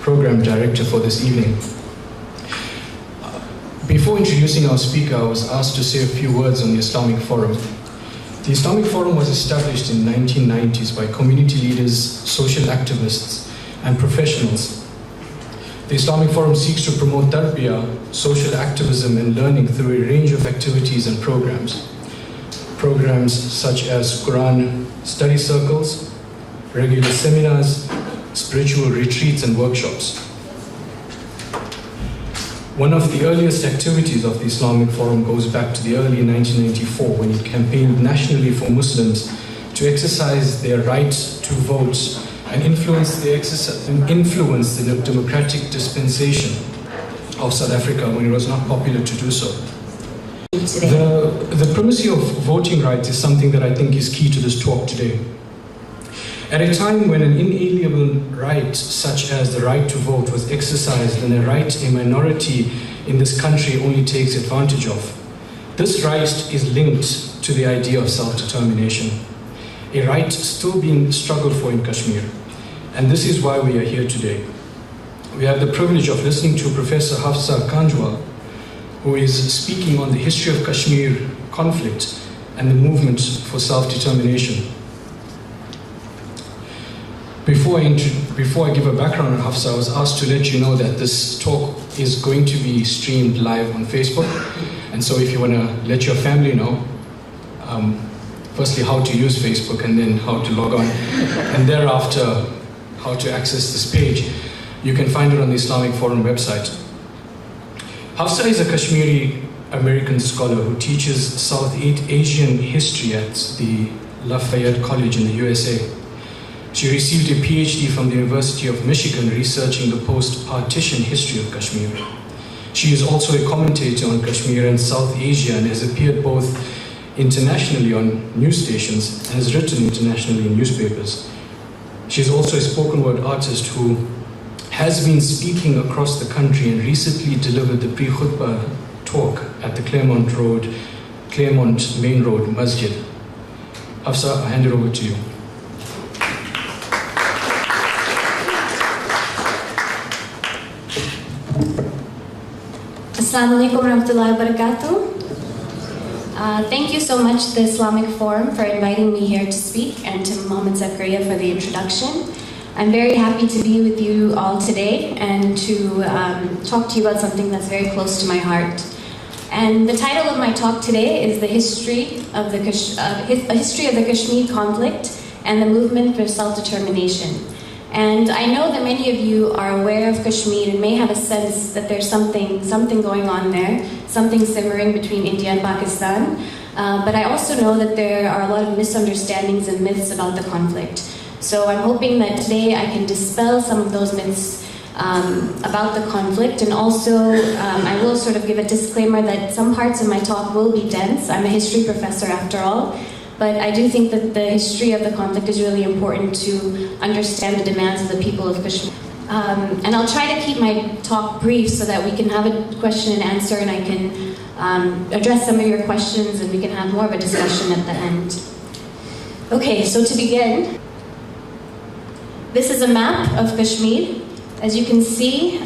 program director for this evening. Before introducing our speaker, I was asked to say a few words on the Islamic Forum. The Islamic Forum was established in the 1990s by community leaders, social activists, and professionals. The Islamic Forum seeks to promote tarbiyah, social activism, and learning through a range of activities and programs. Programs such as Quran study circles, regular seminars, spiritual retreats, and workshops. One of the earliest activities of the Islamic Forum goes back to the early 1994 when it campaigned nationally for Muslims to exercise their right to vote and influence the democratic dispensation of South Africa when it was not popular to do so. The primacy of voting rights is something that I think is key to this talk today. At a time when an inalienable right, such as the right to vote, was exercised and a right a minority in this country only takes advantage of, this right is linked to the idea of self-determination, a right still being struggled for in Kashmir. And this is why we are here today. We have the privilege of listening to Professor Hafsa Kanjwal, who is speaking on the history of Kashmir conflict and the movement for self-determination. Before I give a background on Hafsa, I was asked to let you know that this talk is going to be streamed live on Facebook. And so if you want to let your family know, firstly how to use Facebook and then how to log on, and thereafter how to access this page, you can find it on the Islamic Forum website. Hafsa is a Kashmiri American scholar who teaches South Asian history at the Lafayette College in the USA. She received a Ph.D. from the University of Michigan researching the post-partition history of Kashmir. She is also a commentator on Kashmir and South Asia and has appeared both internationally on news stations and has written internationally in newspapers. She is also a spoken word artist who has been speaking across the country and recently delivered the pre-khutbah talk at the Claremont Main Road Masjid. Hafsa, I hand it over to you. Assalamu alaikum warahmatullahi wabarakatuh. Thank you so much, the Islamic Forum, for inviting me here to speak, and to Mohammed Zakaria for the introduction. I'm very happy to be with you all today and to talk to you about something that's very close to my heart. And the title of my talk today is the history of the Kashmir conflict and the movement for self-determination. And I know that many of you are aware of Kashmir and may have a sense that there's something going on there, something simmering between India and Pakistan. But I also know that there are a lot of misunderstandings and myths about the conflict. So I'm hoping that today I can dispel some of those myths about the conflict, and also I will sort of give a disclaimer that some parts of my talk will be dense. I'm a history professor after all. But I do think that the history of the conflict is really important to understand the demands of the people of Kashmir. And I'll try to keep my talk brief so that we can have a question and answer, and I can address some of your questions, and we can have more of a discussion at the end. Okay, so to begin, this is a map of Kashmir. As you can see,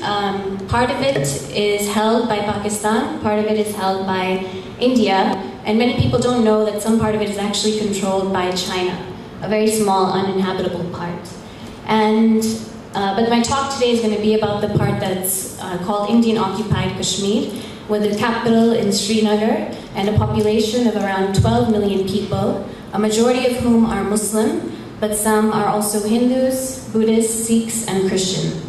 part of it is held by Pakistan, part of it is held by India, and many people don't know that some part of it is actually controlled by China, a very small uninhabitable part. But my talk today is going to be about the part that's called Indian-occupied Kashmir, with a capital in Srinagar and a population of around 12 million people, a majority of whom are Muslim, but some are also Hindus, Buddhists, Sikhs, and Christian.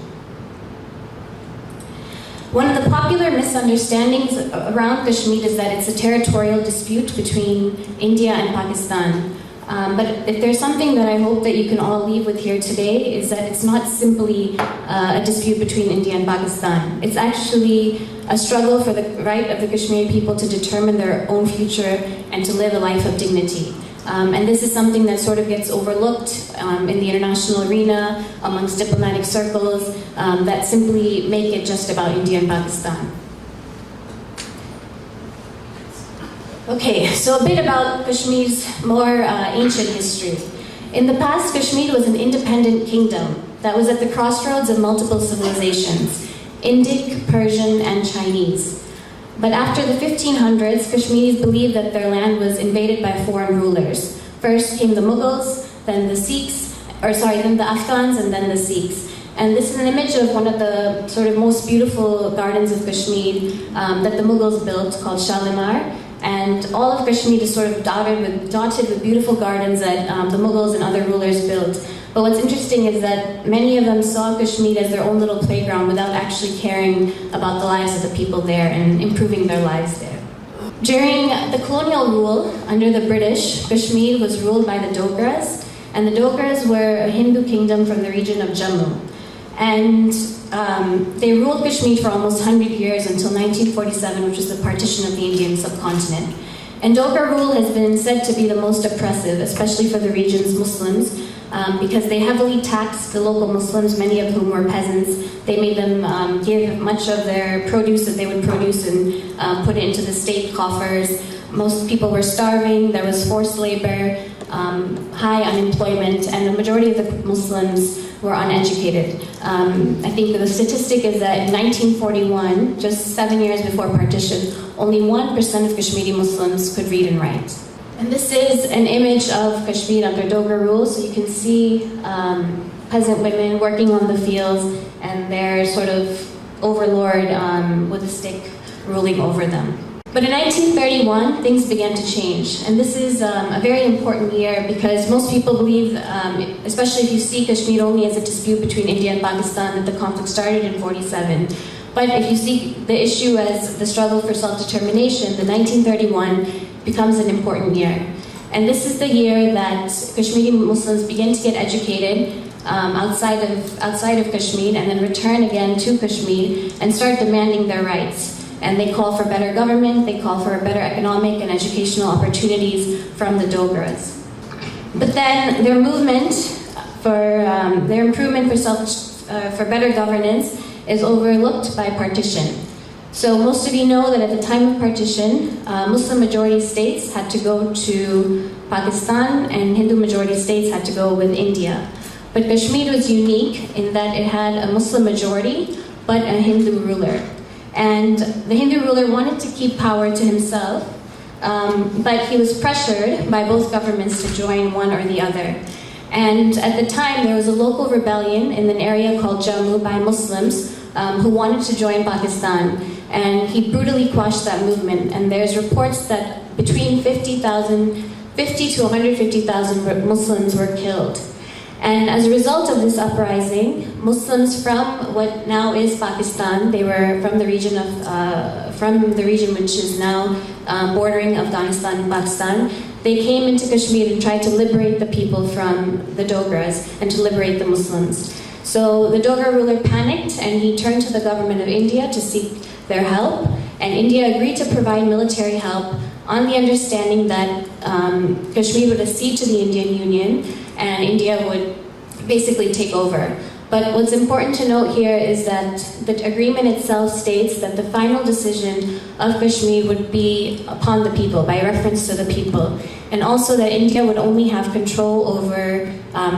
One of the popular misunderstandings around Kashmir is that it's a territorial dispute between India and Pakistan. But if there's something that I hope that you can all leave with here today, is that it's not simply a dispute between India and Pakistan. It's actually a struggle for the right of the Kashmiri people to determine their own future and to live a life of dignity. And this is something that sort of gets overlooked in the international arena, amongst diplomatic circles, that simply make it just about India and Pakistan. Okay, so a bit about Kashmir's more ancient history. In the past, Kashmir was an independent kingdom that was at the crossroads of multiple civilizations, Indic, Persian, and Chinese. But after the 1500s, Kashmiris believed that their land was invaded by foreign rulers. First came the Mughals, then the then the Afghans, and then the Sikhs. And this is an image of one of the sort of most beautiful gardens of Kashmir that the Mughals built, called Shalimar. And all of Kashmir is sort of dotted with beautiful gardens that the Mughals and other rulers built. But what's interesting is that many of them saw Kashmir as their own little playground without actually caring about the lives of the people there and improving their lives there. During the colonial rule under the British, Kashmir was ruled by the Dogras, and the Dogras were a Hindu kingdom from the region of Jammu. And they ruled Kashmir for almost 100 years until 1947, which was the partition of the Indian subcontinent. And Dogra rule has been said to be the most oppressive, especially for the region's Muslims, because they heavily taxed the local Muslims, many of whom were peasants. They made them give much of their produce that they would produce and put it into the state coffers. Most people were starving, there was forced labor, high unemployment, and the majority of the Muslims were uneducated. I think the statistic is that in 1941, just 7 years before partition, only 1% of Kashmiri Muslims could read and write. And this is an image of Kashmir under Dogra rule, so you can see peasant women working on the fields and their sort of overlord with a stick ruling over them. But in 1931, things began to change. And this is a very important year because most people believe, especially if you see Kashmir only as a dispute between India and Pakistan, that the conflict started in 47. But if you see the issue as the struggle for self-determination, the 1931 becomes an important year. And this is the year that Kashmiri Muslims begin to get educated outside of Kashmir and then return again to Kashmir and start demanding their rights. And they call for better government, they call for better economic and educational opportunities from the Dogras. But then their movement for their improvement for better governance is overlooked by partition. So most of you know that at the time of partition, Muslim majority states had to go to Pakistan and Hindu majority states had to go with India. But Kashmir was unique in that it had a Muslim majority but a Hindu ruler. And the Hindu ruler wanted to keep power to himself, but he was pressured by both governments to join one or the other. And at the time, there was a local rebellion in an area called Jammu by Muslims who wanted to join Pakistan. And he brutally quashed that movement. And there's reports that between 50 to 150,000 Muslims were killed. And as a result of this uprising, Muslims from what now is Pakistan, they were from the region which is now bordering Afghanistan and Pakistan, they came into Kashmir and tried to liberate the people from the Dogras and to liberate the Muslims. So the Dogra ruler panicked and he turned to the government of India to seek their help, and India agreed to provide military help on the understanding that Kashmir would accede to the Indian Union and India would basically take over. But what's important to note here is that the agreement itself states that the final decision of Kashmir would be upon the people, by reference to the people. And also that India would only have control over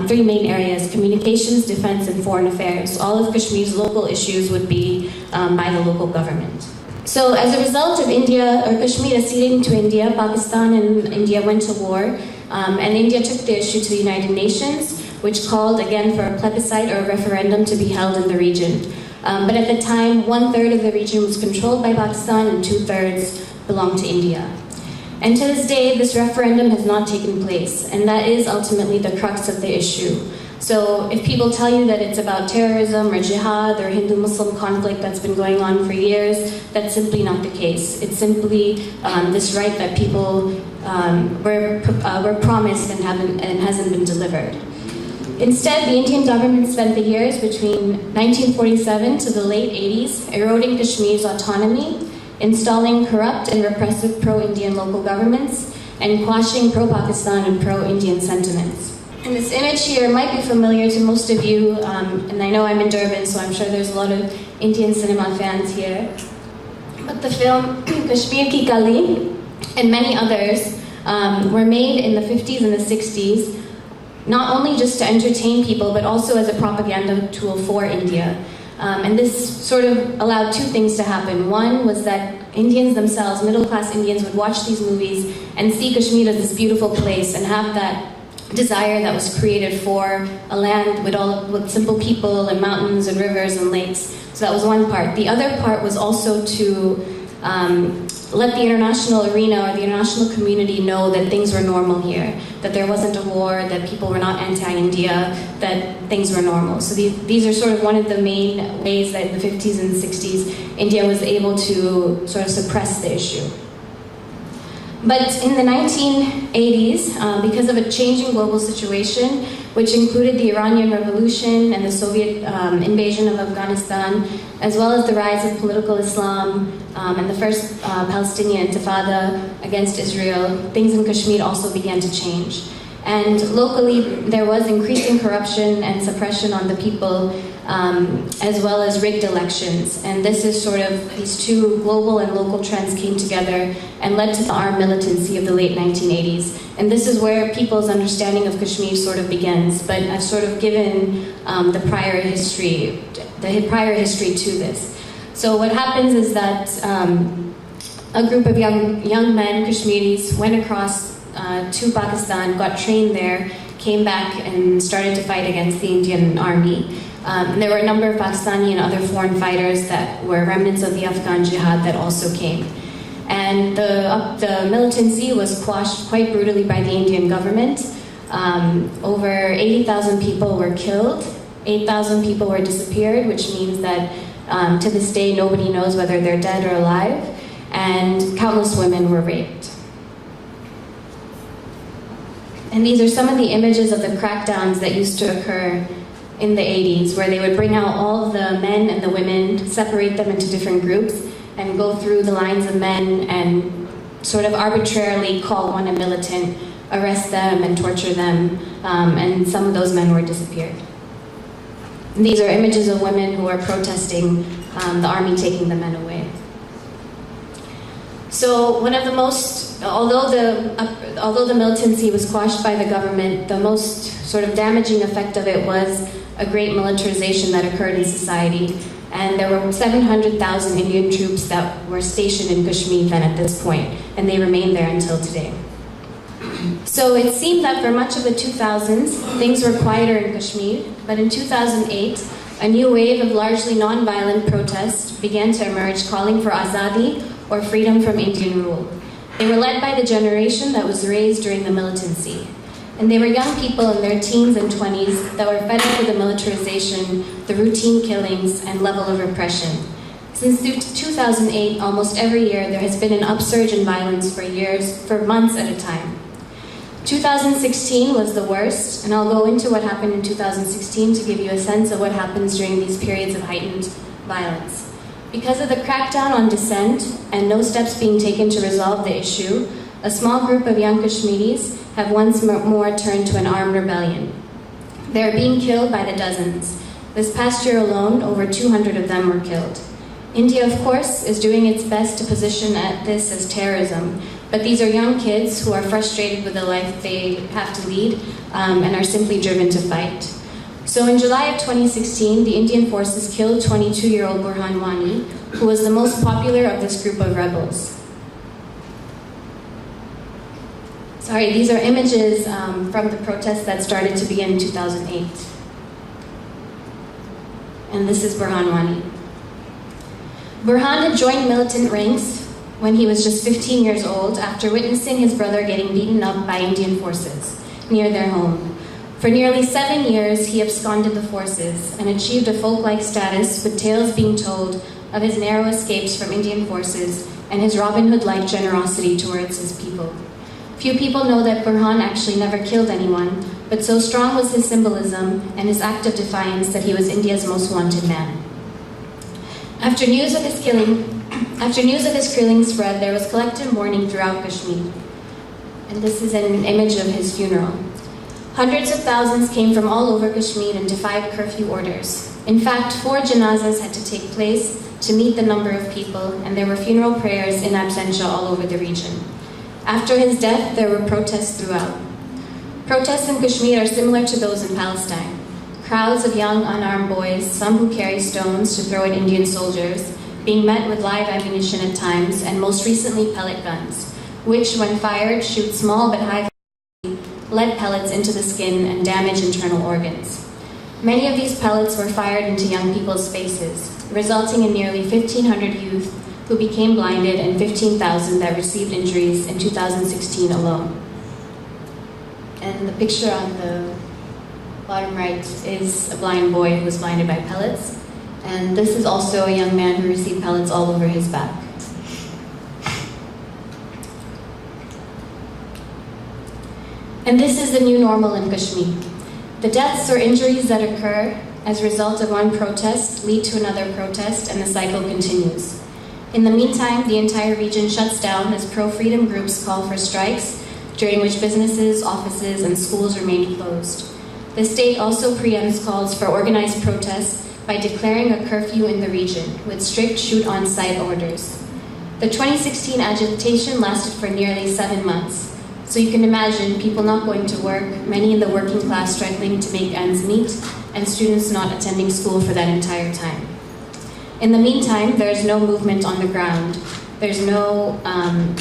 three main areas: communications, defense, and foreign affairs. All of Kashmir's local issues would be by the local government. So as a result of Kashmir acceding to India, Pakistan and India went to war. And India took the issue to the United Nations, which called again for a plebiscite or a referendum to be held in the region. But at the time, 1/3 of the region was controlled by Pakistan and 2/3 belonged to India. And to this day, this referendum has not taken place, and that is ultimately the crux of the issue. So if people tell you that it's about terrorism or jihad or Hindu-Muslim conflict that's been going on for years, that's simply not the case. It's simply this right that people were promised and hasn't been delivered. Instead, the Indian government spent the years between 1947 to the late 80s eroding Kashmir's autonomy, installing corrupt and repressive pro-Indian local governments, and quashing pro-Pakistan and pro-Indian sentiments. And this image here might be familiar to most of you, and I know I'm in Durban, so I'm sure there's a lot of Indian cinema fans here. But the film Kashmir Ki Kali and many others were made in the 50s and the 60s not only just to entertain people, but also as a propaganda tool for India. And this sort of allowed two things to happen. One was that Indians themselves, middle-class Indians, would watch these movies and see Kashmir as this beautiful place and have that desire that was created for a land with simple people and mountains and rivers and lakes. So that was one part. The other part was also to let the international arena or the international community know that things were normal here, that there wasn't a war, that people were not anti-India, that things were normal. So these are sort of one of the main ways that in the 50s and 60s, India was able to sort of suppress the issue. But in the 1980s, because of a changing global situation, which included the Iranian Revolution and the Soviet invasion of Afghanistan, as well as the rise of political Islam and the first Palestinian Intifada against Israel, things in Kashmir also began to change. And locally, there was increasing corruption and suppression on the people, as well as rigged elections. And this is sort of, these two global and local trends came together and led to the armed militancy of the late 1980s. And this is where people's understanding of Kashmir sort of begins, but I've sort of given the prior history to this. So what happens is that a group of young men, Kashmiris, went across to Pakistan, got trained there, came back and started to fight against the Indian army. There were a number of Pakistani and other foreign fighters that were remnants of the Afghan jihad that also came. And the militancy was quashed quite brutally by the Indian government. Over 80,000 people were killed, 8,000 people were disappeared, which means that to this day nobody knows whether they're dead or alive, and countless women were raped. And these are some of the images of the crackdowns that used to occur in the 80s, where they would bring out all of the men and the women, separate them into different groups, and go through the lines of men and sort of arbitrarily call one a militant, arrest them and torture them, and some of those men were disappeared. And these are images of women who are protesting the army taking the men away. So one of the most, although the militancy was quashed by the government, the most sort of damaging effect of it was a great militarization that occurred in society. And there were 700,000 Indian troops that were stationed in Kashmir then at this point, and they remain there until today. So it seemed that for much of the 2000s, things were quieter in Kashmir, but in 2008, a new wave of largely non-violent protests began to emerge, calling for azadi, or freedom from Indian rule. They were led by the generation that was raised during the militancy. And they were young people in their teens and 20s that were fed up with the militarization, the routine killings, and level of repression. Since 2008, almost every year, there has been an upsurge in violence for months at a time. 2016 was the worst, and I'll go into what happened in 2016 to give you a sense of what happens during these periods of heightened violence. Because of the crackdown on dissent and no steps being taken to resolve the issue, a small group of young Kashmiris have once more turned to an armed rebellion. They are being killed by the dozens. This past year alone, over 200 of them were killed. India, of course, is doing its best to position this as terrorism, but these are young kids who are frustrated with the life they have to lead and are simply driven to fight. So in July of 2016, the Indian forces killed 22-year-old Burhan Wani, who was the most popular of this group of rebels. Sorry, these are images from the protests that started to begin in 2008. And this is Burhan Wani. Burhan had joined militant ranks when he was just 15 years old after witnessing his brother getting beaten up by Indian forces near their home. For nearly 7 years, he absconded the forces and achieved a folk-like status with tales being told of his narrow escapes from Indian forces and his Robin Hood-like generosity towards his people. Few people know that Burhan actually never killed anyone, but so strong was his symbolism and his act of defiance that he was India's most wanted man. After news of his killing spread, there was collective mourning throughout Kashmir. And this is an image of his funeral. Hundreds of thousands came from all over Kashmir and defied curfew orders. In fact, 4 janazas had to take place to meet the number of people, and there were funeral prayers in absentia all over the region. After his death, there were protests throughout. Protests in Kashmir are similar to those in Palestine. Crowds of young, unarmed boys, some who carry stones to throw at Indian soldiers, being met with live ammunition at times, and most recently pellet guns, which, when fired, shoot small but high lead pellets into the skin and damage internal organs. Many of these pellets were fired into young people's faces, resulting in nearly 1,500 youth who became blinded and 15,000 that received injuries in 2016 alone. And the picture on the bottom right is a blind boy who was blinded by pellets. And this is also a young man who received pellets all over his back. And this is the new normal in Kashmir. The deaths or injuries that occur as a result of one protest lead to another protest, and the cycle continues. In the meantime, the entire region shuts down as pro-freedom groups call for strikes, during which businesses, offices, and schools remain closed. The state also preempts calls for organized protests by declaring a curfew in the region, with strict shoot-on-sight orders. The 2016 agitation lasted for nearly 7 months, so you can imagine people not going to work, many in the working class struggling to make ends meet, and students not attending school for that entire time. In the meantime, there's no movement on the ground. There's no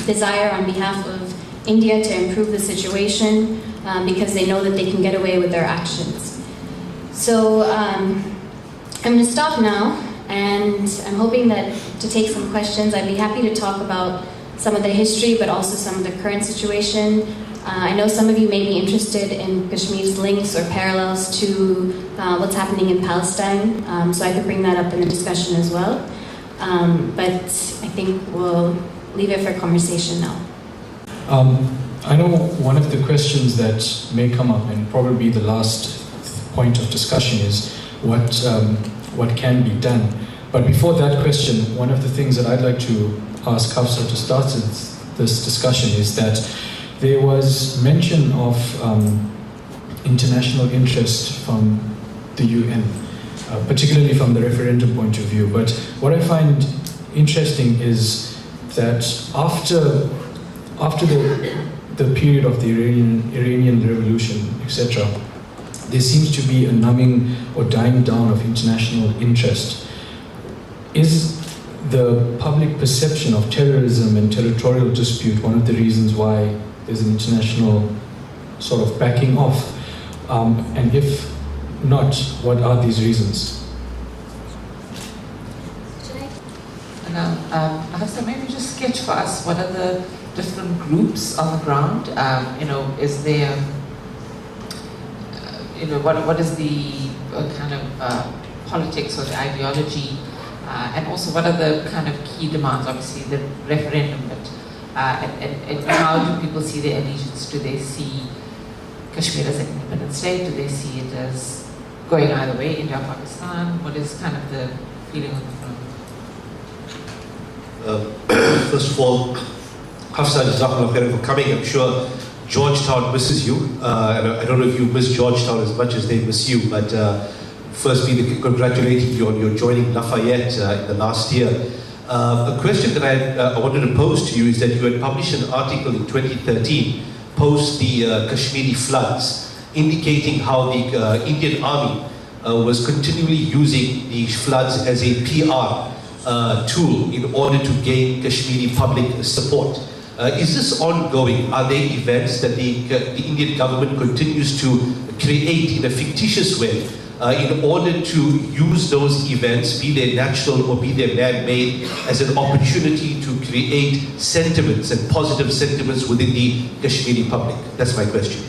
desire on behalf of India to improve the situation because they know that they can get away with their actions. So I'm going to stop now, and I'm hoping that to take some questions. I'd be happy to talk about some of the history, but also some of the current situation. I know some of you may be interested in Kashmir's links or parallels to what's happening in Palestine, so I could bring that up in the discussion as well. But I think we'll leave it for conversation now. I know one of the questions that may come up, and probably the last point of discussion, is what can be done. But before that question, one of the things that I'd like to ask Hafsa to start this discussion is that there was mention of international interest from the UN, particularly from the referendum point of view. But what I find interesting is that after the period of the Iranian Revolution, etc., there seems to be a numbing or dying down of international interest. Is the public perception of terrorism and territorial dispute one of the reasons why there's an international sort of backing off? And if not, what are these reasons? Hafsa, maybe just sketch for us what are the different groups on the ground. Is there, what is the kind of politics or the ideology, and also what are the kind of key demands? Obviously, the referendum, but and how do people see their allegiance? Do they see Kashmir as an independent state? Do they see it as going either way, India or Pakistan? What is kind of the feeling on the ground? First of all, Hafsa, jazakallah khairan for coming. I'm sure Georgetown misses you. I don't know if you miss Georgetown as much as they miss you, but first, congratulating you on your joining Lafayette in the last year. The question that I wanted to pose to you is that you had published an article in 2013 post the Kashmiri floods, indicating how the Indian Army was continually using the floods as a PR tool in order to gain Kashmiri public support. Is this ongoing? Are there events that the Indian government continues to create in a fictitious way in order to use those events, be they natural or be they man-made, as an opportunity to create sentiments and positive sentiments within the Kashmiri public? That's my question.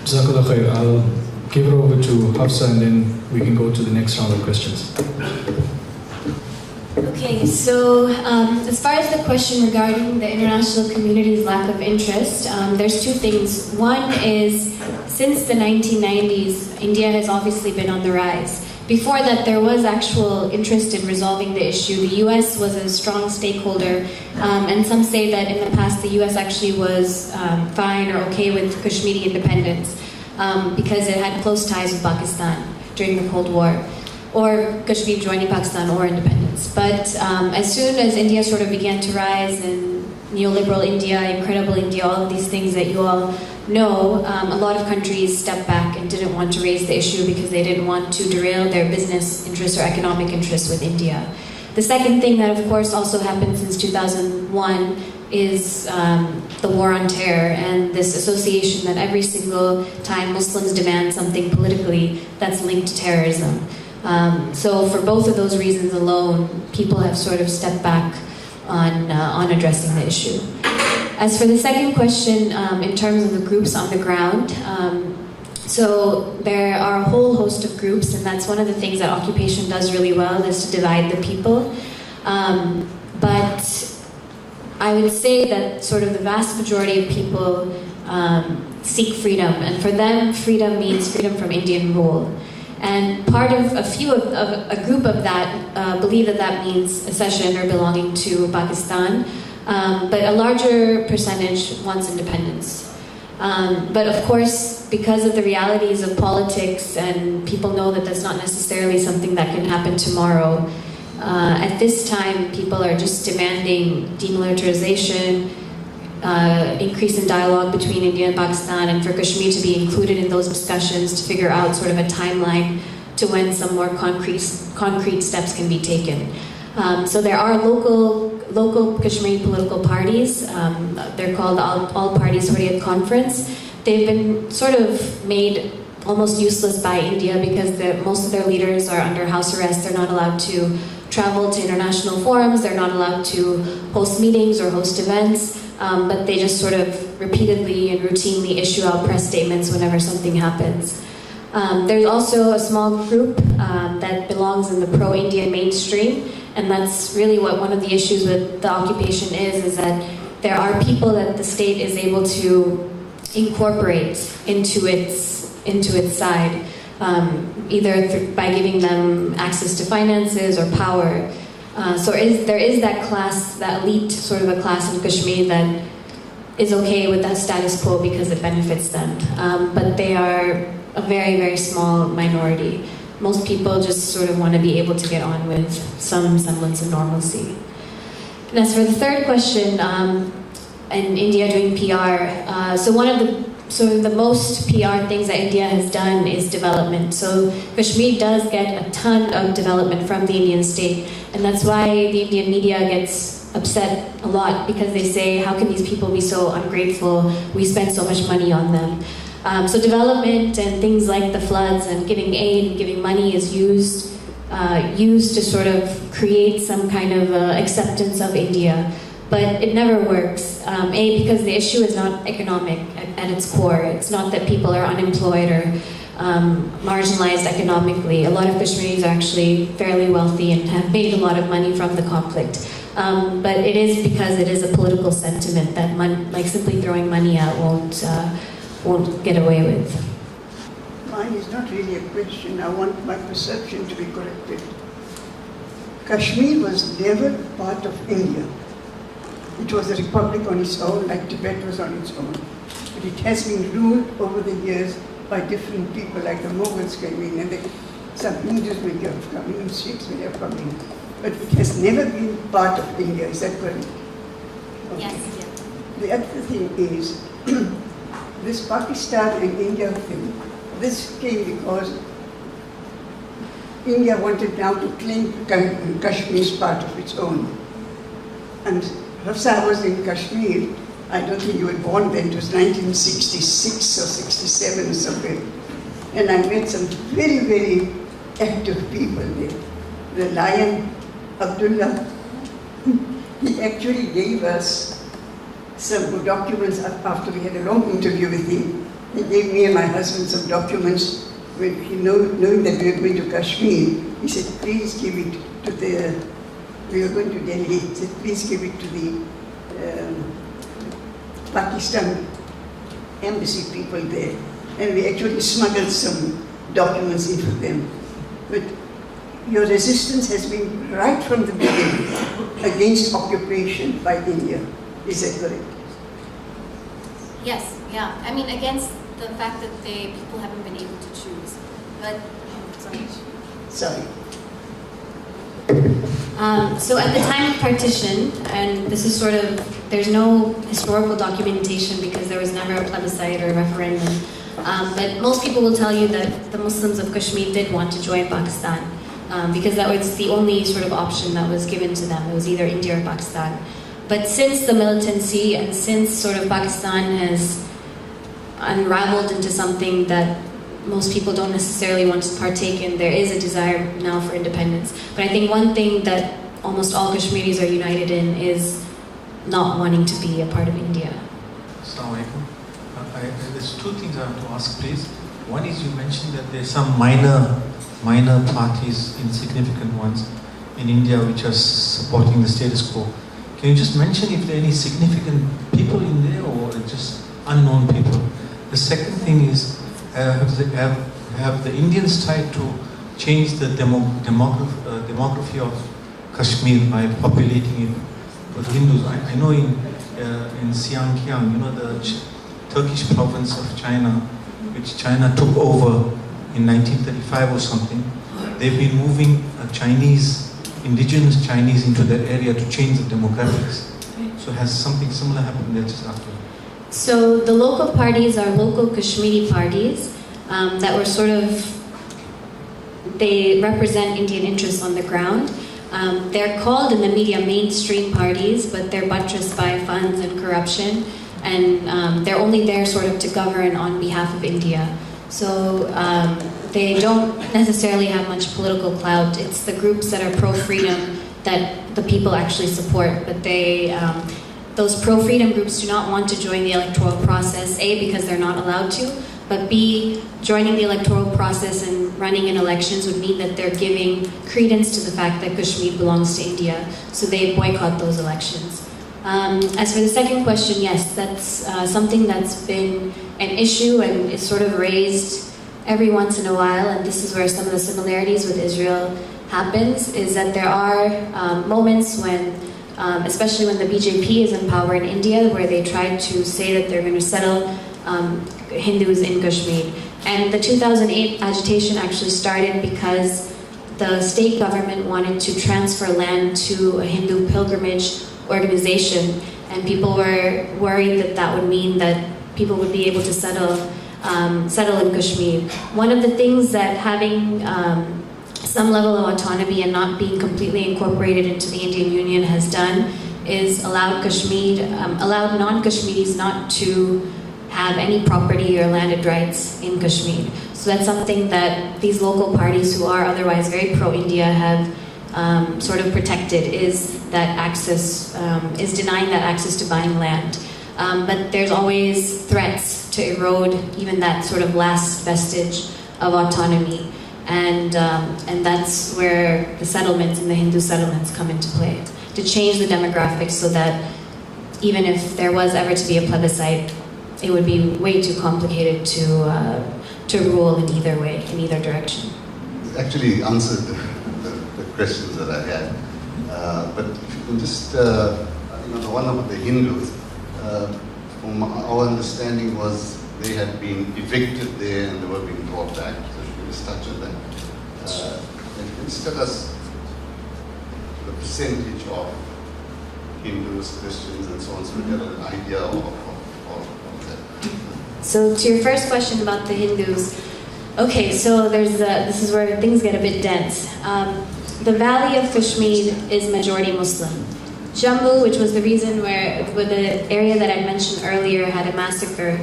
Jazakallah khair. I'll give it over to Hafsa, and then we can go to the next round of questions. Okay, so as far as the question regarding the international community's lack of interest, there's two things. One is, since the 1990s, India has obviously been on the rise. Before that, there was actual interest in resolving the issue. The US was a strong stakeholder, and some say that in the past the US actually was fine or okay with Kashmiri independence because it had close ties with Pakistan during the Cold War, or Kashmir joining Pakistan or independence. But as soon as India sort of began to rise, and neoliberal India, incredible India, all of these things that you all know, a lot of countries stepped back and didn't want to raise the issue because they didn't want to derail their business interests or economic interests with India. The second thing that, of course, also happened since 2001 is the war on terror and this association that every single time Muslims demand something politically that's linked to terrorism. So for both of those reasons alone, people have sort of stepped back on addressing the issue. As for the second question, in terms of the groups on the ground, so there are a whole host of groups, and that's one of the things that occupation does really well, is to divide the people. But I would say that sort of the vast majority of people seek freedom, and for them, freedom means freedom from Indian rule. And part of a group of that believe that that means accession or belonging to Pakistan, but a larger percentage wants independence. But of course, because of the realities of politics, and people know that that's not necessarily something that can happen tomorrow, at this time, people are just demanding demilitarization, increase in dialogue between India and Pakistan, and for Kashmir to be included in those discussions to figure out sort of a timeline to when some more concrete steps can be taken. So there are local Kashmiri political parties. They're called the All Parties Hurriyat Conference. They've been sort of made almost useless by India because most of their leaders are under house arrest. They're not allowed to travel to international forums. They're not allowed to host meetings or host events. But they just sort of repeatedly and routinely issue out press statements whenever something happens. There's also a small group that belongs in the pro-Indian mainstream, and that's really what one of the issues with the occupation is that there are people that the state is able to incorporate into its side, either by giving them access to finances or power. So there is that class, that elite sort of a class in Kashmir that is okay with that status quo because it benefits them. But they are a very, very small minority. Most people just sort of want to be able to get on with some semblance of normalcy. And as for the third question, in India doing PR, so one of the most PR things that India has done is development. So Kashmir does get a ton of development from the Indian state, and that's why the Indian media gets upset a lot, because they say, how can these people be so ungrateful? We spend so much money on them. So development and things like the floods and giving aid and giving money is used to sort of create some kind of acceptance of India. But it never works. Because the issue is not economic at its core. It's not that people are unemployed or marginalized economically. A lot of Kashmiris are actually fairly wealthy and have made a lot of money from the conflict. But it is because it is a political sentiment that simply throwing money out won't get away with. Mine is not really a question. I want my perception to be corrected. Kashmir was never part of India. It was a republic on its own, like Tibet was on its own. But it has been ruled over the years by different people, like the Mughals came in, and some Hindus may have come in, Sikhs may have come in. But it has never been part of India, is that correct? Okay. Yes. The other thing is, this Pakistan and India thing, this came because India wanted now to claim Kashmir as part of its own. And Hafsa was in Kashmir. I don't think you were born then. It was 1966 or 67 or something. And I met some very, very active people there. The Lion, Abdullah, he actually gave us some documents after we had a long interview with him. He gave me and my husband some documents when he knowing that we were going to Kashmir. He said, please give it to we were going to Delhi. He said, please give it to the Pakistan embassy people there. And we actually smuggled some documents in for them. But your resistance has been right from the beginning against occupation by India. Is that correct? Yes, yeah. I mean, against the fact that people haven't been able to choose. But, Sorry. So at the time of partition, and this is sort of, there's no historical documentation because there was never a plebiscite or a referendum, but most people will tell you that the Muslims of Kashmir did want to join Pakistan because that was the only sort of option that was given to them. It was either India or Pakistan. But since the militancy and since sort of Pakistan has unraveled into something that most people don't necessarily want to partake in, there is a desire now for independence. But I think one thing that almost all Kashmiris are united in is not wanting to be a part of India. Assalamu alaikum. There's two things I want to ask, please. One is you mentioned that there's some minor parties, insignificant ones in India which are supporting the status quo. Can you just mention if there are any significant people in there or just unknown people? The second thing is, have the Indians tried to change the demography of Kashmir by populating it with Hindus? I know in Xinjiang, you know, the Turkish province of China, which China took over in 1935 or something, they've been moving indigenous Chinese into that area to change the demographics. So has something similar happened there just after? So the local parties are local Kashmiri parties that were sort of, they represent Indian interests on the ground. They're called in the media mainstream parties, but they're buttressed by funds and corruption, and they're only there sort of to govern on behalf of India. So they don't necessarily have much political clout. It's the groups that are pro-freedom that the people actually support, but those pro-freedom groups do not want to join the electoral process, A, because they're not allowed to, but B, joining the electoral process and running in elections would mean that they're giving credence to the fact that Kashmir belongs to India, so they boycott those elections. As for the second question, yes, that's something that's been an issue and is sort of raised every once in a while, and this is where some of the similarities with Israel happens, is that there are moments when especially when the BJP is in power in India, where they tried to say that they're going to settle Hindus in Kashmir. And the 2008 agitation actually started because the state government wanted to transfer land to a Hindu pilgrimage organization, and people were worried that that would mean that people would be able to settle in Kashmir. One of the things that having some level of autonomy and not being completely incorporated into the Indian Union has done is allowed non-Kashmiris not to have any property or landed rights in Kashmir. So that's something that these local parties who are otherwise very pro-India have sort of protected, is that access, is denying that access to buying land. But there's always threats to erode even that sort of last vestige of autonomy. And that's where the settlements and the Hindu settlements come into play, to change the demographics so that even if there was ever to be a plebiscite, it would be way too complicated to rule in either way, in either direction. It actually answered the questions that I had. But if you can just, the one about the Hindus, from our understanding was they had been evicted there and they were being brought back. So if you can just touch on that. And can you just tell us the percentage of Hindus, Christians, and so on, so we get an idea of that. So to your first question about the Hindus, okay, so this is where things get a bit dense. The valley of Kashmir is majority Muslim. Jammu, which was the reason where the area that I mentioned earlier had a massacre,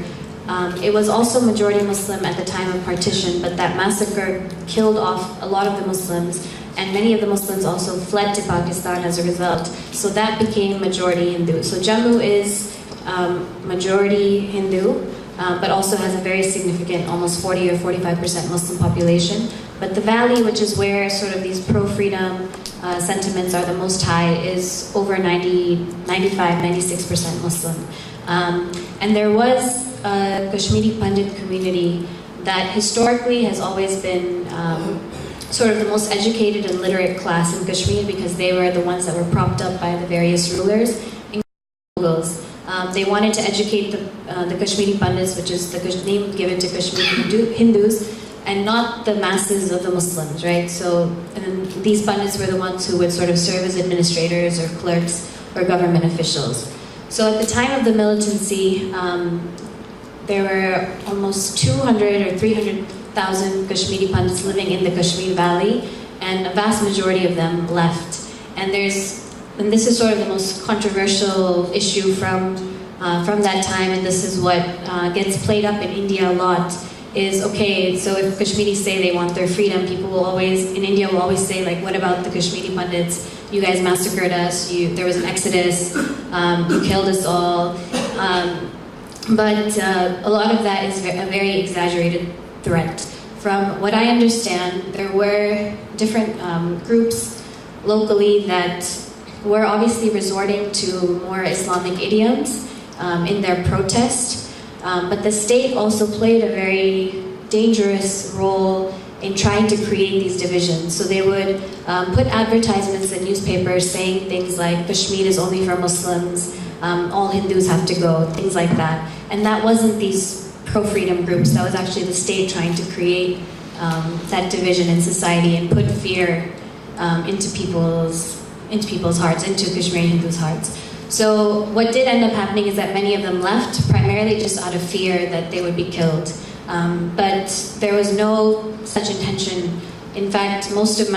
it was also majority Muslim at the time of partition, but that massacre killed off a lot of the Muslims, and many of the Muslims also fled to Pakistan as a result. So that became majority Hindu. So Jammu is majority Hindu, but also has a very significant, almost 40 or 45% Muslim population. But the valley, which is where sort of these pro-freedom sentiments are the most high, is over 95, 96% Muslim. And there was a Kashmiri Pundit community that historically has always been sort of the most educated and literate class in Kashmir, because they were the ones that were propped up by the various rulers, including Mughals. They wanted to educate the Kashmiri Pundits, which is the name given to Kashmiri Hindus, and not the masses of the Muslims, right? So these pundits were the ones who would sort of serve as administrators or clerks or government officials. So at the time of the militancy, there were almost 200 or 300,000 Kashmiri Pundits living in the Kashmir Valley, and a vast majority of them left. And this is sort of the most controversial issue from that time, and this is what gets played up in India a lot, is, okay, so if Kashmiris say they want their freedom, people will always, in India, will always say, like, what about the Kashmiri Pundits? You guys massacred us, there was an exodus, you killed us all. But a lot of that is a very exaggerated threat. From what I understand, there were different groups locally that were obviously resorting to more Islamic idioms in their protest. But the state also played a very dangerous role in trying to create these divisions. So they would put advertisements in newspapers saying things like, Kashmir is only for Muslims, all Hindus have to go, things like that. And that wasn't these pro-freedom groups, that was actually the state trying to create that division in society and put fear into people's hearts, into Kashmiri Hindus' hearts. So what did end up happening is that many of them left, primarily just out of fear that they would be killed. But there was no such intention. In fact, most of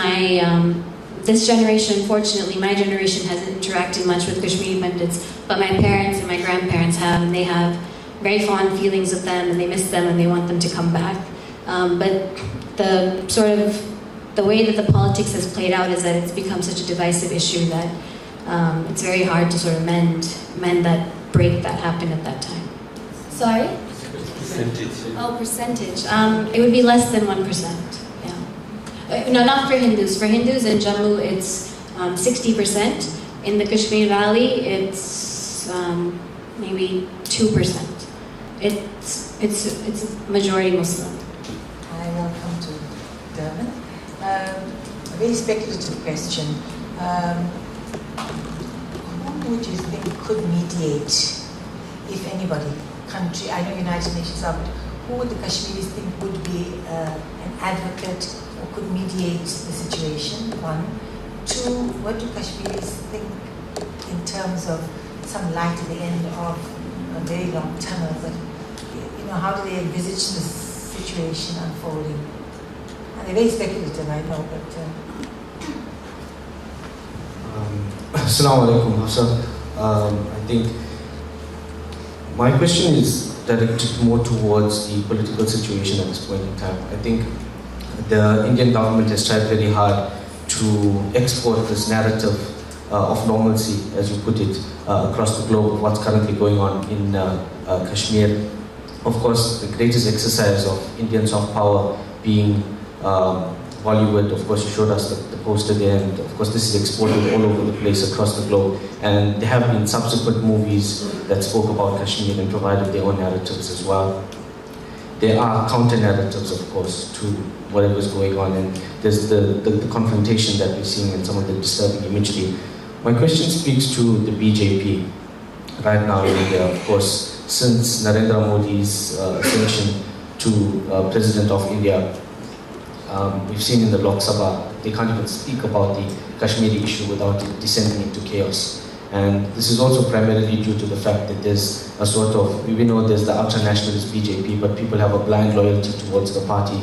this generation, fortunately, my generation hasn't interacted much with Kashmiri Pundits, but my parents and my grandparents have, and they have very fond feelings of them, and they miss them, and they want them to come back. But the way that the politics has played out is that it's become such a divisive issue that it's very hard to sort of mend that break that happened at that time. Sorry? Percentage. Oh, percentage. It would be less than 1%. Yeah. No, not for Hindus. For Hindus in Jammu, it's 60%. In the Kashmir Valley, it's maybe 2%. It's majority Muslim. Hi, welcome to Durban. A very speculative question. Who would you think could mediate, if anybody, country, I know United Nations are, but who would the Kashmiris think would be an advocate or could mediate the situation, one? Two, what do Kashmiris think in terms of some light at the end of a very long tunnel, but how do they envisage this situation unfolding? And they're very speculative, I know, but... Assalamu alaikum, Hafsa. I think my question is directed more towards the political situation at this point in time. I think the Indian government has tried very hard to export this narrative of normalcy, as you put it, across the globe of what's currently going on in Kashmir. Of course, the greatest exercise of Indian soft power being Bollywood. Of course, you showed us the poster there, and of course this is exported all over the place across the globe. And there have been subsequent movies that spoke about Kashmir and provided their own narratives as well. There are counter-narratives, of course, to whatever is going on, and there's the confrontation that we're seeing and some of the disturbing imagery. My question speaks to the BJP right now in India. Of course, since Narendra Modi's ascension to President of India, we've seen in the Lok Sabha, they can't even speak about the Kashmiri issue without it descending into chaos. And this is also primarily due to the fact that there's a sort of, we know there's the ultra-nationalist BJP, but people have a blind loyalty towards the party.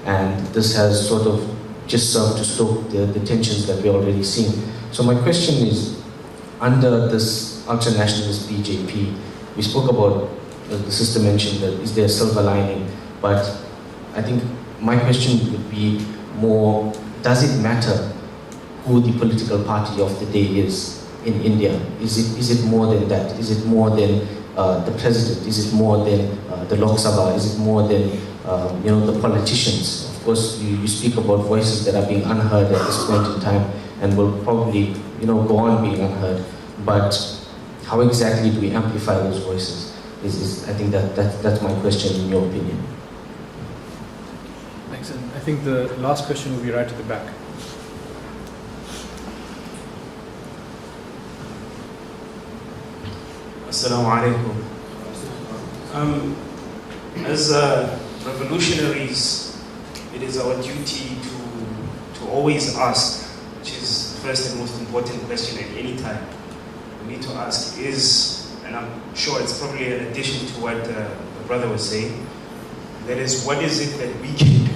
And this has sort of just served to stoke the tensions that we're already seeing. So my question is, under this ultra-nationalist BJP, we spoke about, the sister mentioned that is there a silver lining, but I think my question would be more, does it matter who the political party of the day is in India? Is it more than that? Is it more than the president? Is it more than the Lok Sabha? Is it more than the politicians? Of course, you speak about voices that are being unheard at this point in time and will probably go on being unheard. But how exactly do we amplify those voices? I think that's my question in your opinion. Thanks. And I think the last question will be right at the back. Assalamu alaikum. As revolutionaries it is our duty to always ask, which is the first and most important question at any time. We need to ask and I'm sure it's probably an addition to what the brother was saying, that is, what is it that we can do?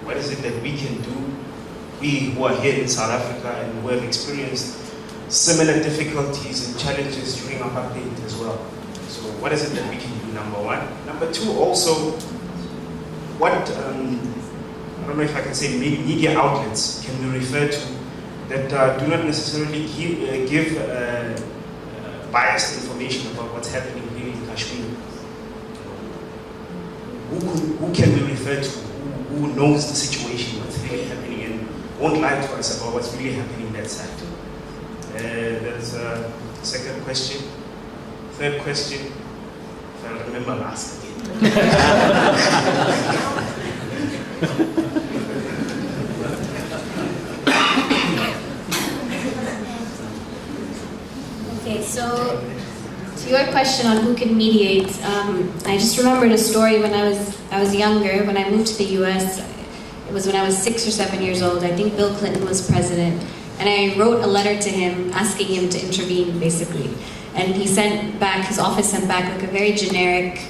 What is it that we can do, we who are here in South Africa and who have experienced similar difficulties and challenges during apartheid as well? So what is it that we can do, number one? Number two, also, what, I don't know if I can say media outlets can we refer to that do not necessarily give biased information about what's happening here in Kashmir? Who can we refer to? Who knows the situation, what's really happening, and won't lie to us about what's really happening in that side? There's a second question. Third question, if I remember, I'll ask again. Okay, so to your question on who can mediate, I just remembered a story when I was younger. When I moved to the U.S., it was when I was 6 or 7 years old. I think Bill Clinton was president, and I wrote a letter to him asking him to intervene, basically. And he sent back, his office sent back like a very generic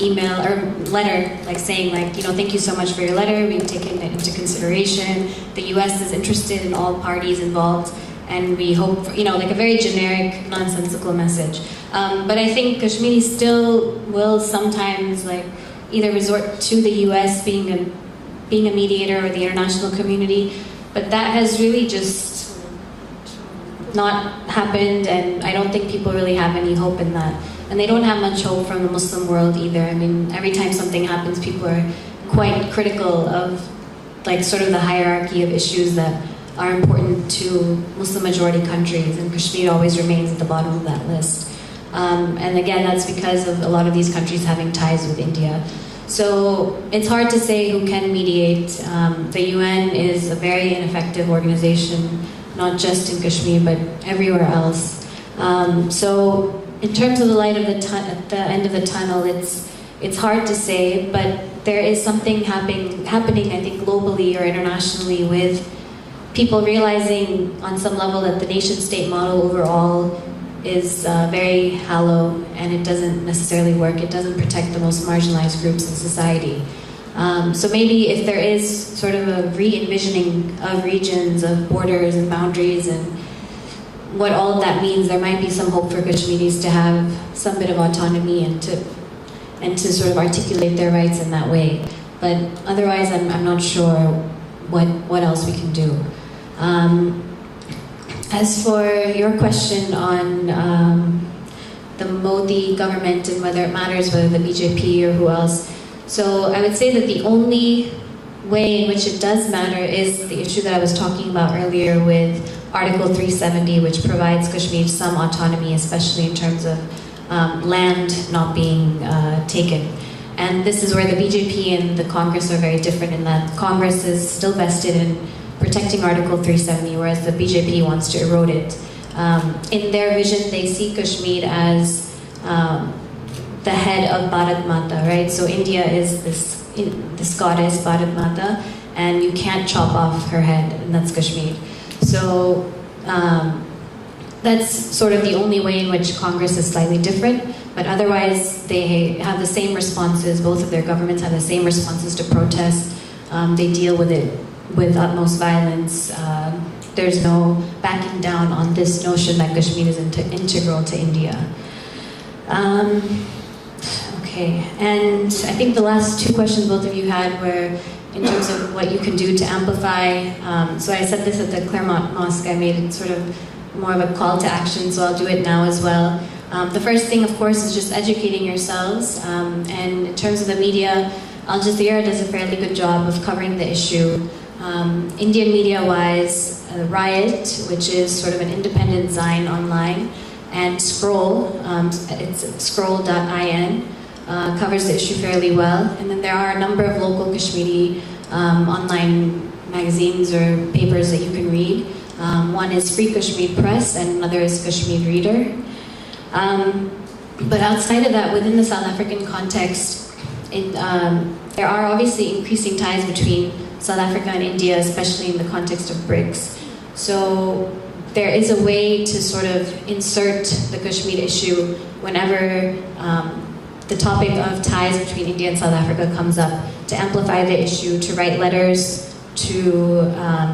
email or letter, like saying thank you so much for your letter. We've taken it into consideration. The U.S. is interested in all parties involved, and we hope for, like a very generic, nonsensical message. But I think Kashmiri still will sometimes either resort to the U.S. being a mediator or the international community, but that has really just not happened, and I don't think people really have any hope in that. And they don't have much hope from the Muslim world either. I mean, every time something happens, people are quite critical of sort of the hierarchy of issues that are important to Muslim majority countries, and Kashmir always remains at the bottom of that list. And again, that's because of a lot of these countries having ties with India. So it's hard to say who can mediate. The UN is a very ineffective organization, not just in Kashmir, but everywhere else. So in terms of the light at the end of the tunnel, it's hard to say, but there is something happening, I think, globally or internationally, with people realizing on some level that the nation-state model overall is very hollow, and it doesn't necessarily work. It doesn't protect the most marginalized groups in society. So maybe if there is sort of a re-envisioning of regions, of borders and boundaries, and what all of that means, there might be some hope for Kashmiris to have some bit of autonomy and to sort of articulate their rights in that way. But otherwise, I'm not sure what else we can do. As for your question on the Modi government and whether it matters whether the BJP or who else, so I would say that the only way in which it does matter is the issue that I was talking about earlier with Article 370, which provides Kashmir some autonomy, especially in terms of land not being taken. And this is where the BJP and the Congress are very different, in that Congress is still vested in protecting Article 370, whereas the BJP wants to erode it. In their vision, they see Kashmir as the head of Bharat Mata, right? So India is this goddess, Bharat Mata, and you can't chop off her head, and that's Kashmir. So that's sort of the only way in which Congress is slightly different, but otherwise they have the same responses. Both of their governments have the same responses to protests. They deal with it with utmost violence. There's no backing down on this notion that Kashmir is integral to India. Okay, and I think the last two questions both of you had were in terms of what you can do to amplify. So I said this at the Claremont Mosque. I made it sort of more of a call to action, so I'll do it now as well. The first thing, of course, is just educating yourselves. And in terms of the media, Al Jazeera does a fairly good job of covering the issue. Indian media-wise, Riot, which is sort of an independent Zine online, and Scroll, it's scroll.in, covers the issue fairly well. And then there are a number of local Kashmiri online magazines or papers that you can read. One is Free Kashmir Press and another is Kashmir Reader. But outside of that, within the South African context, there are obviously increasing ties between South Africa and India, especially in the context of BRICS. So there is a way to sort of insert the Kashmir issue whenever the topic of ties between India and South Africa comes up, to amplify the issue, to write letters to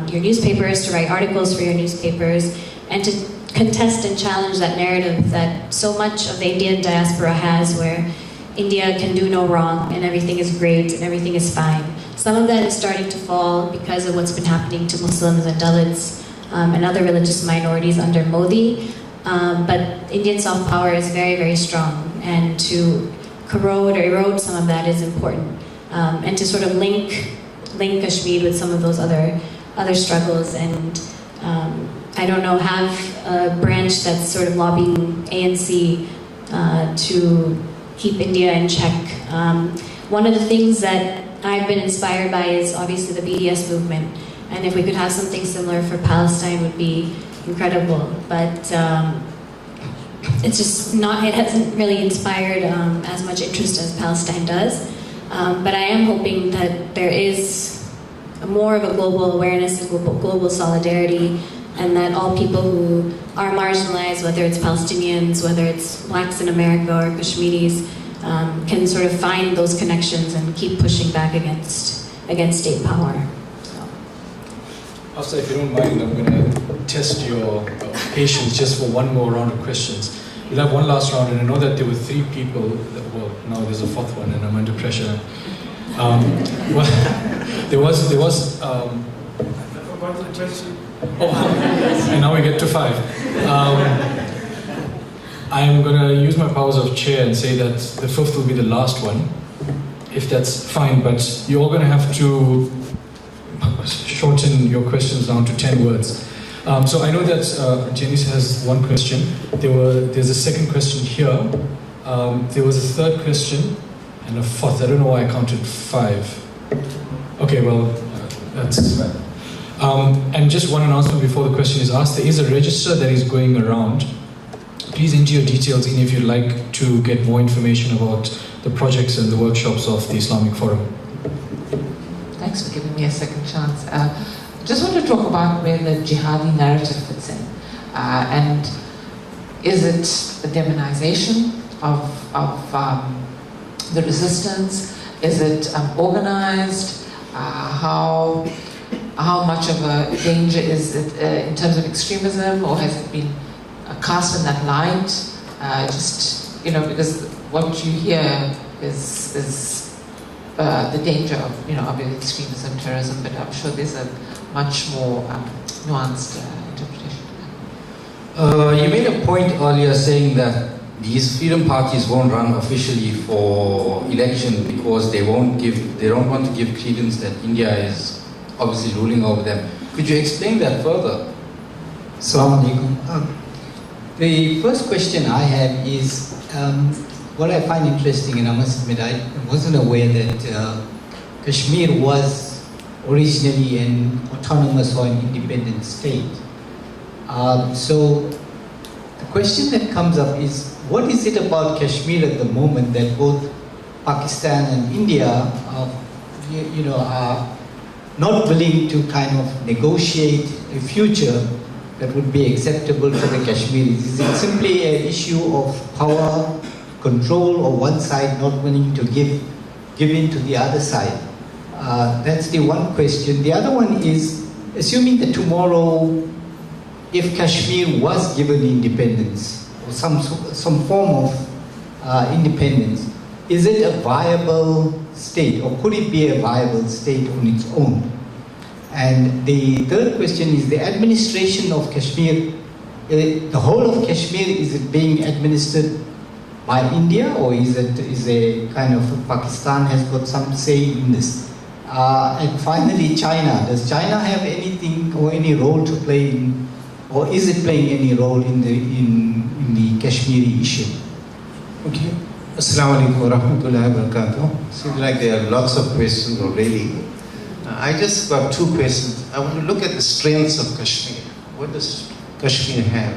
your newspapers, to write articles for your newspapers, and to contest and challenge that narrative that so much of the Indian diaspora has, where India can do no wrong and everything is great and everything is fine. Some of that is starting to fall because of what's been happening to Muslims and Dalits and other religious minorities under Modi. But Indian soft power is very, very strong, and to corrode or erode some of that is important. And to sort of link Kashmir with some of those other struggles, and I don't know, have a branch that's sort of lobbying ANC to keep India in check. One of the things that I've been inspired by is obviously the Bds Movement, and if we could have something similar for Palestine would be incredible. But it's just not, it hasn't really inspired as much interest as Palestine does. But I am hoping that there is more of a global awareness and global solidarity, and that all people who are marginalized, whether it's Palestinians, whether it's blacks in America or Kashmiris, can sort of find those connections and keep pushing back against state power. Hafsa, if you don't mind, I'm going to test your patience just for one more round of questions. We'll have one last round, and I know that there were 3 people, well, now there's a 4th one, and I'm under pressure. Well, there was I forgot the question. Oh, and now we get to 5. I'm going to use my powers of chair and say that the 5th will be the last one, if that's fine, but you're all going to have to shorten your questions down to 10 words. So I know that Janice has one question. There's a second question here. There was a 3rd question and a 4th. I don't know why I counted 5. Okay, well, that's fine. And just one announcement before the question is asked. There is a register that is going around. Please enter your details in if you'd like to get more information about the projects and the workshops of the Islamic Forum. Thanks for giving me a second chance. Just want to talk about where the jihadi narrative fits in. And is it the demonization of the resistance? Is it organized? How much of a danger is it in terms of extremism, or has it been cast in that light? Just, because what you hear is the danger of, obviously extremism, terrorism, but I'm sure there's a much more nuanced interpretation. You made a point earlier saying that these freedom parties won't run officially for election because they don't want to give credence that India is obviously ruling over them. Could you explain that further? Assalamu alaikum. The first question I have is, what I find interesting, and I must admit I wasn't aware that Kashmir was originally an autonomous or an independent state. So the question that comes up is, what is it about Kashmir at the moment that both Pakistan and India are not willing to kind of negotiate a future that would be acceptable for the Kashmiris? Is it simply an issue of power, control, or one side not willing to give in to the other side? That's the one question. The other one is, assuming that tomorrow, if Kashmir was given independence, or some form of independence, is it a viable state, or could it be a viable state on its own? And the third question is the administration of Kashmir. The whole of Kashmir, is it being administered by India, or is a kind of Pakistan has got some say in this? And finally, China. Does China have anything or any role to play in, or is it playing any role in the Kashmiri issue? Okay. Assalamu alaikum wa rahmatullahi wa barakatuh. Seems like there are lots of questions already. I just got 2 questions. I want to look at the strengths of Kashmir. What does Kashmir have?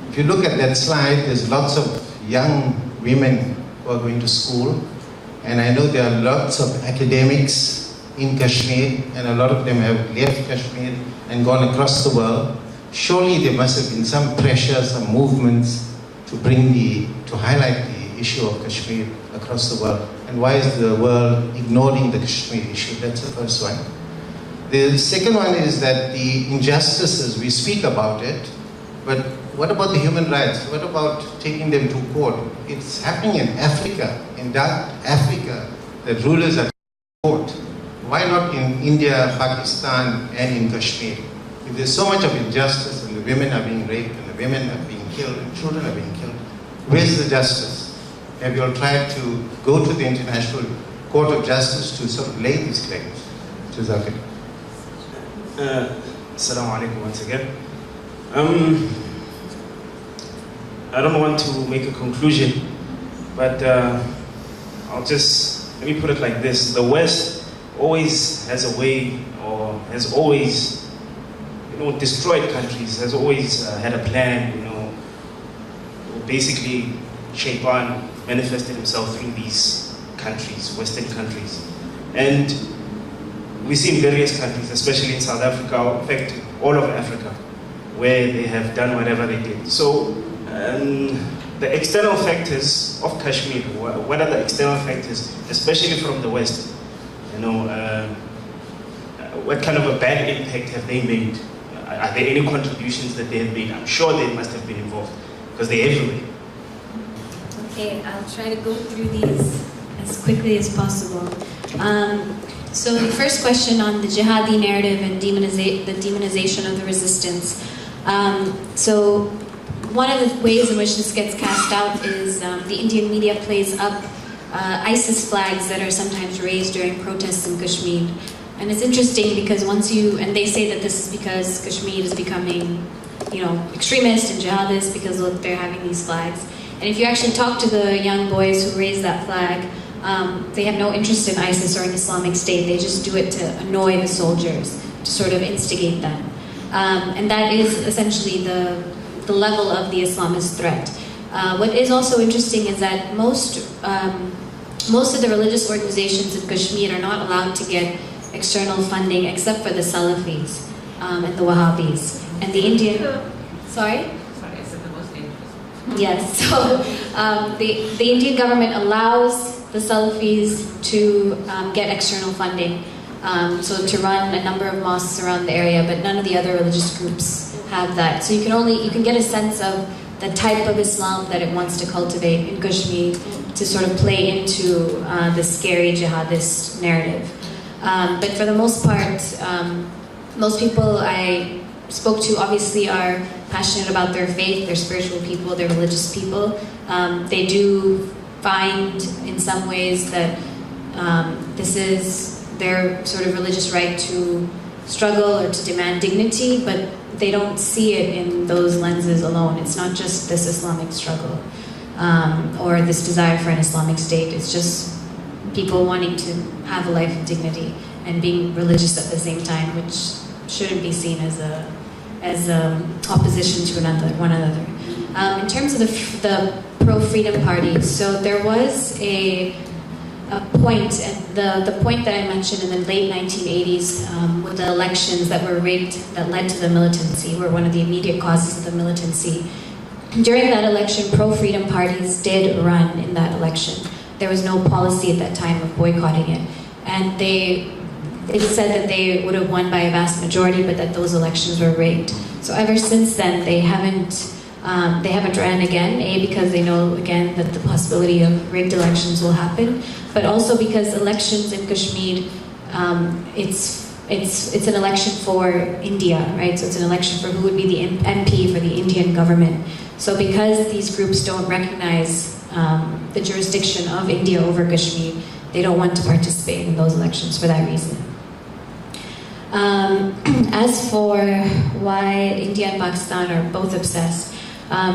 If you look at that slide, there's lots of young women who are going to school, And I know there are lots of academics in Kashmir, and a lot of them have left Kashmir and gone across the world. Surely there must have been some pressure, some movements to highlight the issue of Kashmir across the world. And why is the world ignoring the Kashmir issue? That's the first one. The second one is that the injustices, we speak about it, but what about the human rights? What about taking them to court? It's happening in Africa, in dark Africa, that rulers are court. Why not in India, Pakistan, and in Kashmir? If there's so much of injustice and the women are being raped and the women are being killed and children are being killed, where's the justice? Have you all tried to go to the International Court of Justice to sort of lay these claims? Jazakallah. Assalamu alaikum once again. I don't want to make a conclusion, but let me put it like this. The West always has a way, or has always, destroyed countries, has always had a plan, basically Shaitan manifested himself through these countries, Western countries. And we see in various countries, especially in South Africa, in fact, all of Africa, where they have done whatever they did. So, the external factors of Kashmir, what are the external factors, especially from the West? What kind of a bad impact have they made? Are there any contributions that they have made? I'm sure they must have been involved, because they're everywhere. Okay, I'll try to go through these as quickly as possible. So the first question on the jihadi narrative and the demonization of the resistance. So one of the ways in which this gets cast out is the Indian media plays up ISIS flags that are sometimes raised during protests in Kashmir. And it's interesting because and they say that this is because Kashmir is becoming, extremist and jihadist because look, they're having these flags. And if you actually talk to the young boys who raise that flag, they have no interest in ISIS or an Islamic State. They just do it to annoy the soldiers, to sort of instigate them. And that is essentially the level of the Islamist threat. What is also interesting is that most of the religious organizations in Kashmir are not allowed to get external funding except for the Salafis and the Wahhabis. And the Indian... Sorry? Sorry, I said the most dangerous. Yes, so the Indian government allows the Salafis to get external funding, so to run a number of mosques around the area, but none of the other religious groups have that. So you can get a sense of the type of Islam that it wants to cultivate in Kashmir to sort of play into the scary jihadist narrative. But for the most part, most people I spoke to obviously are passionate about their faith, they're spiritual people, they're religious people. They do find in some ways that this is their sort of religious right to struggle or to demand dignity, but they don't see it in those lenses alone. It's not just this Islamic struggle or this desire for an Islamic State. It's just people wanting to have a life of dignity and being religious at the same time, which shouldn't be seen as opposition to one another. In terms of the pro-freedom parties, so there was a point, and the point that I mentioned in the late 1980s with the elections that were rigged that led to the militancy, were one of the immediate causes of the militancy. During that election, pro-freedom parties did run in that election. There was no policy at that time of boycotting it. And they said that they would have won by a vast majority, but that those elections were rigged. So ever since then, they haven't ran again, because they know, again, that the possibility of rigged elections will happen, but also because elections in Kashmir, it's an election for India, right? So it's an election for who would be the MP for the Indian government. So because these groups don't recognize the jurisdiction of India over Kashmir, they don't want to participate in those elections for that reason. As for why India and Pakistan are both obsessed,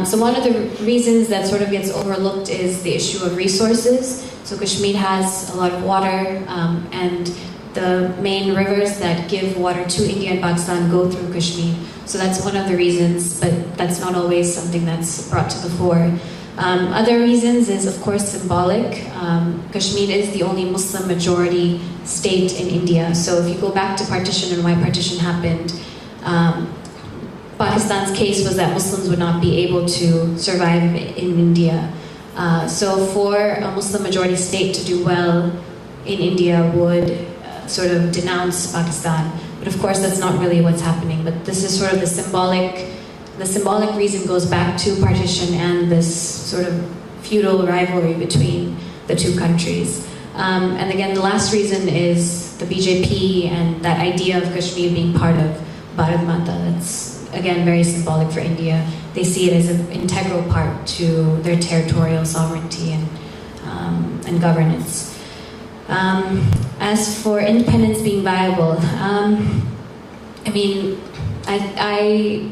so one of the reasons that sort of gets overlooked is the issue of resources. So Kashmir has a lot of water, and the main rivers that give water to India and Pakistan go through Kashmir. So that's one of the reasons, but that's not always something that's brought to the fore. Other reasons is, of course, symbolic. Kashmir is the only Muslim majority state in India. So if you go back to partition and why partition happened, Pakistan's case was that Muslims would not be able to survive in India. So for a Muslim majority state to do well in India would sort of denounce Pakistan. But of course that's not really what's happening. But this is sort of the symbolic reason goes back to partition and this sort of feudal rivalry between the two countries. And again, the last reason is the BJP and that idea of Kashmir being part of Bharat Mata. That's, again, very symbolic for India. They see it as an integral part to their territorial sovereignty and governance. As for independence being viable,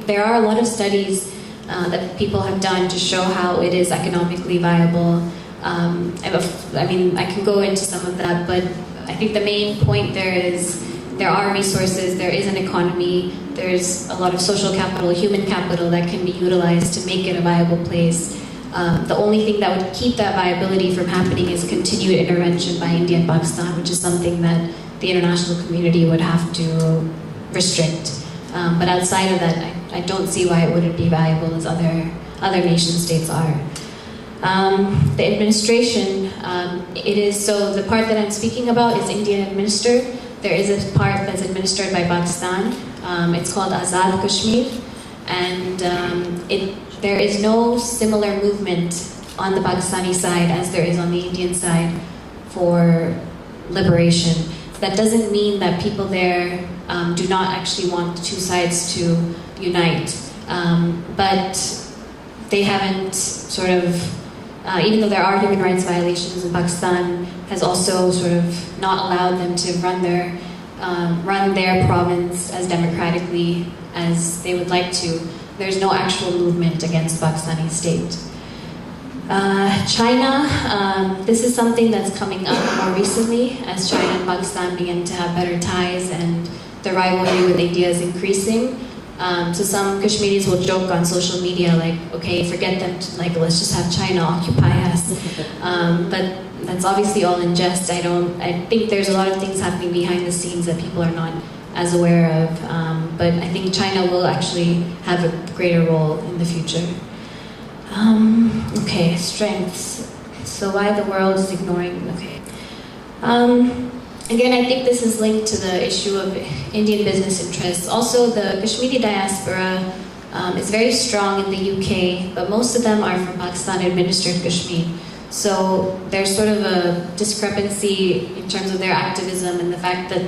there are a lot of studies that people have done to show how it is economically viable. I can go into some of that, but I think the main point there is there are resources, there is an economy, there's a lot of social capital, human capital that can be utilized to make it a viable place. The only thing that would keep that viability from happening is continued intervention by India and Pakistan, which is something that the international community would have to restrict. But outside of that, I don't see why it wouldn't be viable as other nation states are. The administration, so the part that I'm speaking about is Indian administered. There is a part that's administered by Pakistan. It's called Azad Kashmir, and there is no similar movement on the Pakistani side as there is on the Indian side for liberation. That doesn't mean that people there do not actually want the two sides to unite, but they haven't sort of, even though there are human rights violations in Pakistan, has also sort of not allowed them to run their province as democratically as they would like to. There's no actual movement against the Pakistani state. China, this is something that's coming up more recently as China and Pakistan begin to have better ties and the rivalry with India is increasing. So some Kashmiris will joke on social media like, okay, forget them, let's just have China occupy us. But that's obviously all in jest. I think there's a lot of things happening behind the scenes that people are not as aware of. But I think China will actually have a greater role in the future. Okay, strengths. So why the world is ignoring, okay. Again, I think this is linked to the issue of Indian business interests. Also, the Kashmiri diaspora is very strong in the UK, but most of them are from Pakistan-administered Kashmir. So there's sort of a discrepancy in terms of their activism and the fact that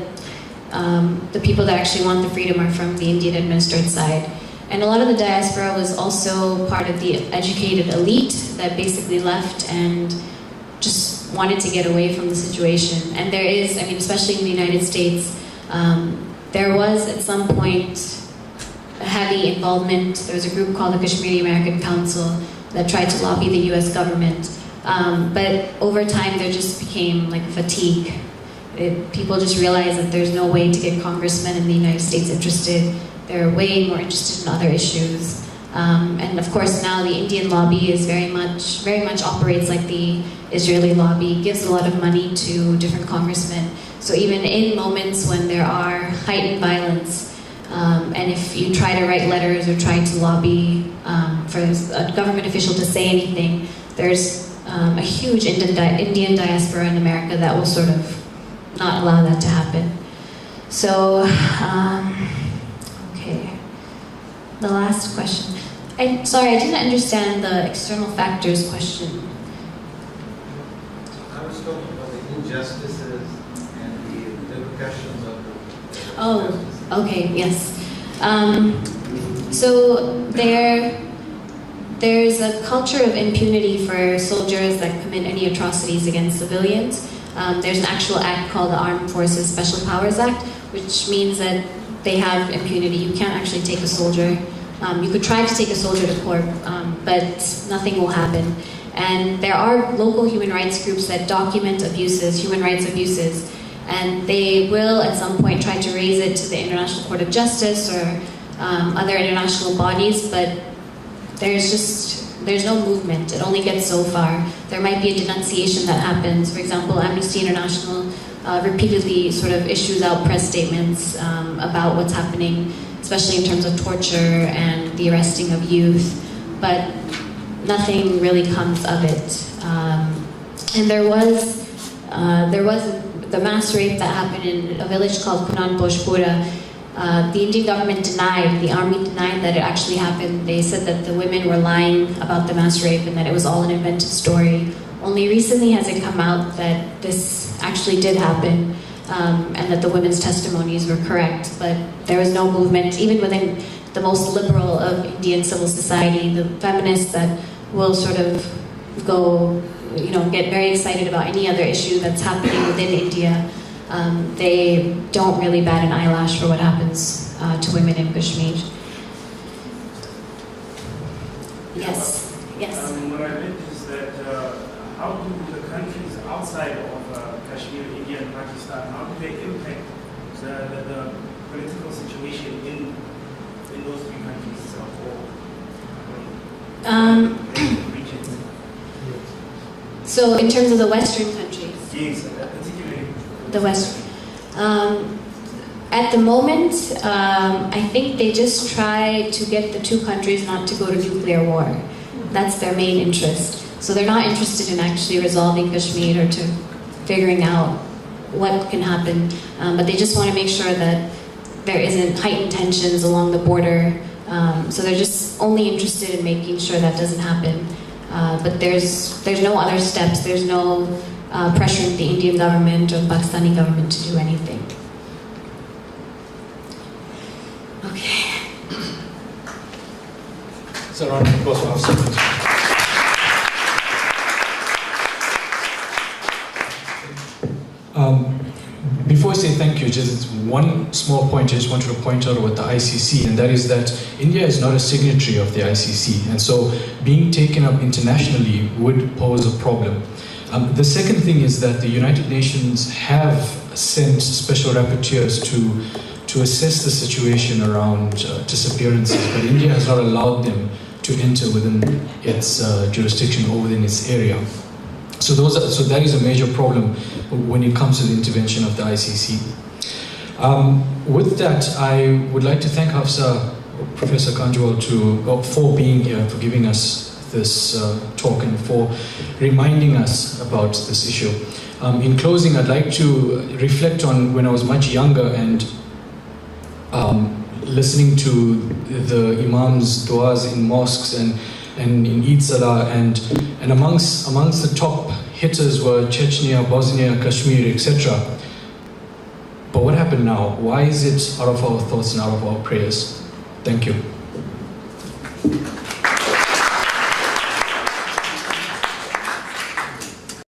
the people that actually want the freedom are from the Indian-administered side. And a lot of the diaspora was also part of the educated elite that basically left and just wanted to get away from the situation. And there is, especially in the United States, there was at some point a heavy involvement. There was a group called the Kashmiri American Council that tried to lobby the US government. But over time there just became like fatigue. People just realized that there's no way to get congressmen in the United States interested. They're way more interested in other issues. And of course now the Indian lobby is very much operates like the Israeli lobby, gives a lot of money to different congressmen. So even in moments when there are heightened violence, and if you try to write letters or try to lobby for a government official to say anything, there's a huge Indian diaspora in America that will sort of not allow that to happen. So, okay. The last question. I'm sorry, I didn't understand the external factors question. I was talking about the injustices and the repercussions of the Oh, okay, yes. So there's a culture of impunity for soldiers that commit any atrocities against civilians. There's an actual act called the Armed Forces Special Powers Act, which means that they have impunity. You can't actually take a soldier. You could try to take a soldier to court, but nothing will happen. And there are local human rights groups that document abuses, human rights abuses, and they will at some point try to raise it to the International Court of Justice or other international bodies, but there's just there's no movement. It only gets so far. There might be a denunciation that happens. For example, Amnesty International repeatedly sort of issues out press statements about what's happening, especially in terms of torture and the arresting of youth, but nothing really comes of it. And there was the mass rape that happened in a village called Kunan Bhojpura. The Indian government denied, the army denied that it actually happened. They said that the women were lying about the mass rape and that it was all an invented story. Only recently has it come out that this actually did happen, and that the women's testimonies were correct. But there was no movement, even within the most liberal of Indian civil society, the feminists that will sort of go, get very excited about any other issue that's happening within India. They don't really bat an eyelash for what happens to women in Kashmir. Yes. What I meant is that how do the countries outside of Kashmir, India and Pakistan, how do they impact the political situation in those three countries regions? So in terms of the Western countries? Yes, particularly. The Western. At the moment, I think they just try to get the two countries not to go to nuclear war. That's their main interest. So they're not interested in actually resolving Kashmir or to figuring out what can happen. But they just want to make sure that there isn't heightened tensions along the border. So they're just only interested in making sure that doesn't happen. But there's no other steps. There's no pressuring the Indian government or the Pakistani government to do anything. Okay. So, round of applause for Hafsa. Before I say thank you, just one small point I just wanted to point out about the ICC, and that is that India is not a signatory of the ICC, and so being taken up internationally would pose a problem. The second thing is that the United Nations have sent special rapporteurs to assess the situation around disappearances, but India has not allowed them to enter within its jurisdiction or within its area. So that is a major problem when it comes to the intervention of the ICC. With that, I would like to thank Hafsa, Professor Kanjwal, for being here, for giving us this talk and for reminding us about this issue. In closing, I'd like to reflect on when I was much younger and listening to the Imam's du'as in mosques and in Eid Salah, and amongst the top hitters were Chechnya, Bosnia, Kashmir, etc. But what happened now? Why is it out of our thoughts and out of our prayers? Thank you.